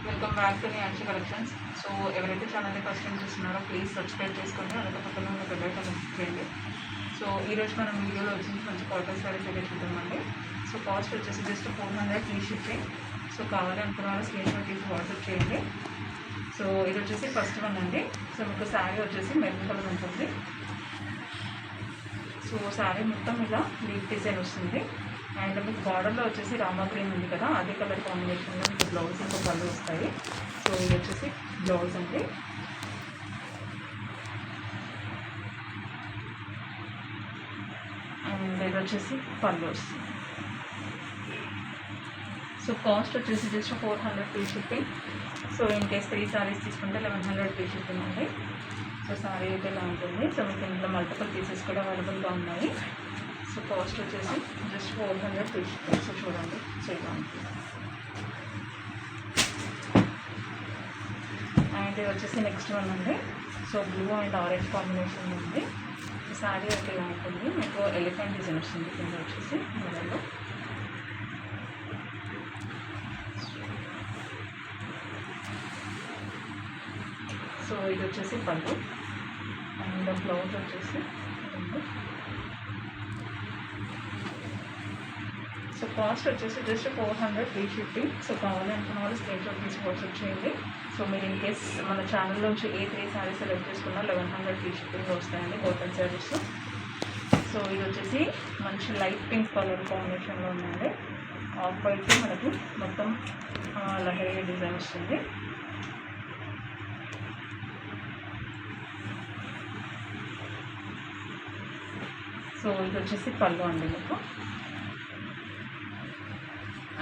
Welcome back to Nancy collections. So ఎవరైతే ఛానల్ని first time చూస్తున్నారో ప్లీజ్ సబ్స్క్రైబ్ చేసుకోండి, అలాగే పక్కన ఉన్న బెల్ ఐకాన్ క్లిక్ చేయండి. సో ఈరోజు మనం వీడియోలో వచ్చి మంచి కాటన్ శారీస్ అయితే చూద్దామండి. సో కాస్ట్ వచ్చేసి జస్ట్ 400 ఫ్రీ షిప్పింగ్. సో కావాలనుకున్న వాళ్ళు స్క్రీన్ షాట్ తీసి వాట్సాప్ చేయండి. సో ఇది వచ్చేసి ఫస్ట్ వన్ అండి. సో మీకు శారీ వచ్చేసి మెరూన్ కలర్ ఉంటుంది. సో శారీ మొత్తం ఇలా లీఫ్ డిజైన్ వస్తుంది. అండ్ మీకు బార్డర్లో వచ్చేసి రామా గ్రీన్ ఉంది కదా, అదే కలర్ కాంబినేషన్లో మీకు బ్లౌజ్ ఇంకా పళ్ళు వస్తాయి. సో ఇది వచ్చేసి బ్లౌజ్ అండి. అండ్ ఇది వచ్చేసి పళ్ళు వస్తుంది. సో కాస్ట్ వచ్చేసి just 400 free shipping. So in case 3 saris తీసుకుంటే 1100 ఫ్రీ షిప్పింగ్ అండి. సో సారీ అయితే ఇలా ఉంటుంది. సో మీకు ఇంట్లో మల్టిపుల్ పీసెస్ కూడా అవైలబుల్గా ఉన్నాయి. సో కాస్ట్ వచ్చేసి జస్ట్ 400 ఫ్రీ షిప్పింగ్. సో చూడండి, సో ఇలా ఉంటుంది. అండ్ ఇది వచ్చేసి నెక్స్ట్ వన్ అండి. So blue and orange combination ఉంది. సారీ అయితే ఇలా ఉంటుంది. మీకు ఎలిఫెంట్ డిజైన్ వస్తుంది కింద వచ్చేసి మొదల్లో. సో ఇది వచ్చేసి పళ్ళు అండ్ బ్లౌజ్ వచ్చేసి సో కాస్ట్ వచ్చేసి జస్ట్ 400 ఫ్రీ షిప్పింగ్. సో కావాలనుకున్న వాళ్ళు స్క్రీన్ షాట్ తీసి వాట్సాప్ చేయండి. సో మీరు ఇన్ కేస్ మన ఛానల్లోంచి ఏ 3 శారీస్ సెలెక్ట్ చేసుకున్నా 1100 ఫ్రీ షిప్పింగ్లో వస్తాయండి కాటన్ శారీస్. సో ఇది వచ్చేసి మంచి లైట్ పింక్ కలర్ కాంబినేషన్లో ఉందండి. ఆఫ్ వైట్ మనకి మొత్తం లహరి డిజైన్ వస్తుంది. సో ఇది వచ్చేసి పళ్ళు అండి మీకు.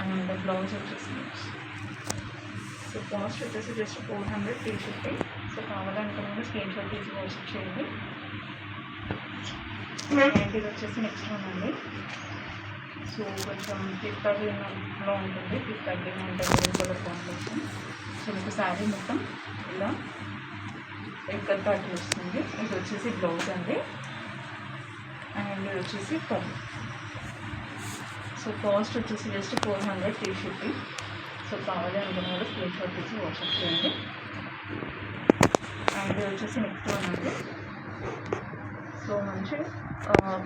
అండ్ బ్లౌజ్ వచ్చేసి సో కాస్ట్ వచ్చేసి జస్ట్ 400 ఫ్రీ షిప్పింగ్. సో కావాలనుకున్న స్క్రీన్ షాట్ తీసి వాట్సాప్ చేయండి. అండ్ ఇది వచ్చేసి నెక్స్ట్ వన్ అండి. సో కొంచెం పిస్తా గ్రీన్లో ఉంటుంది. పిస్తా గ్రీన్ అంటే గ్రీన్ కలర్ కాంబినేషన్. సో మీకు శారీ మొత్తం ఇలా ఎక్కడ పాటు వస్తుంది. ఇది వచ్చేసి బ్లౌజ్ అండి. అండ్ ఇది వచ్చేసి పళ్ళు. సో కాస్ట్ వచ్చేసి జస్ట్ 400 ఫ్రీ షిప్పింగ్. సో కావాలి అనుకున్న వాళ్ళు స్క్రీన్ షాట్ తీసి వాట్సాప్ చేయండి. అండ్ ఇది వచ్చేసి నెక్స్ట్ వన్ అండి. సో మంచి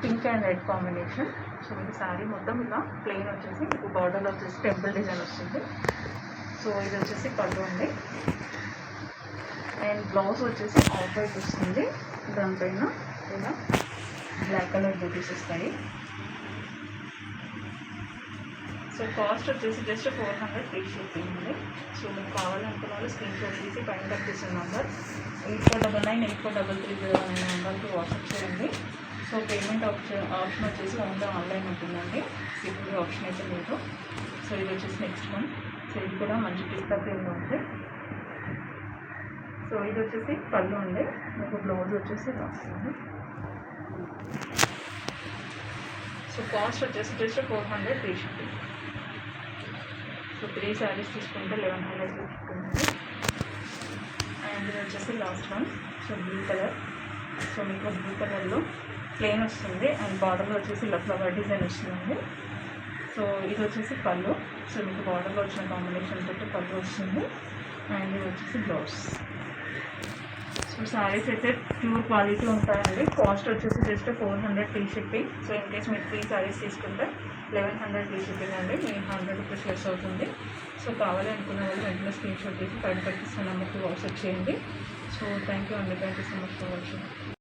pink and red combination. So మీకు శారీ మొత్తం ఇలా ప్లెయిన్ వచ్చేసి మీకు బార్డర్లో వచ్చేసి టెంపుల్ డిజైన్ వస్తుంది. సో ఇది వచ్చేసి పళ్ళు అండి. అండ్ బ్లౌజ్ వచ్చేసి ఆఫ్ వైట్ వస్తుంది. దానిపైన ఇలా బ్లాక్ కలర్ బూటీస్ వస్తాయి. సో కాస్ట్ వచ్చేసి జస్ట్ 400 ఫ్రీ షిప్పింగ్ అండి. సో మీకు కావాలనుకున్న వాళ్ళు స్క్రీన్ షాట్ తీసి పైన కనిపిస్తున్న నెంబర్ 84998433 అనే నెంబర్కి వాట్సాప్ చేయండి. సో పేమెంట్ ఆప్షన్ వచ్చేసి ఓన్లీ ఆన్లైన్ ఉంటుందండి. సిపిఐ ఆప్షన్ అయితే లేదు. సో ఇది వచ్చేసి నెక్స్ట్ వన్. సో ఇది కూడా మంచి పిస్తా గ్రీన్లో ఉంది. సో ఇది వచ్చేసి పళ్ళు అండి. మీకు బ్లౌజ్ వచ్చేసి వస్తుంది. సో కాస్ట్ వచ్చేసి just 400 free shipping. So 3 saris తీసుకుంటే 1100 ఫ్రీ షిప్పింగ్ అండి. అండ్ ఇది వచ్చేసి last one. So blue colour. So మీకు బ్లూ కలర్లో ప్లెయిన్ వస్తుంది అండ్ బార్డర్లో వచ్చేసి ఇలా ఫ్లవర్ డిజైన్ వస్తుందండి. సో ఇది వచ్చేసి పళ్ళు. సో మీకు బార్డర్లో వచ్చిన కాంబినేషన్ తోటి పళ్ళు వస్తుంది. అండ్ ఇది వచ్చేసి బ్లౌజ్. సో శారీస్ అయితే ప్యూర్ క్వాలిటీ ఉంటాయండి. కాస్ట్ వచ్చేసి just 400 free shipping. So in case మీరు 3 శారీస్ తీసుకుంటే 1100 ఫ్రీ షిప్పింగ్ అండి. మీ 100 రూపీస్ లెస్ అవుతుంది. సో కావాలి అనుకున్న వాళ్ళు వెంటనే స్క్రీన్ షాట్ తీసి పైన పెట్టిస్తున్న నెంబర్కి వాట్సాప్ చేయండి. సో థ్యాంక్ యూ అండి. Thank you so much for watching.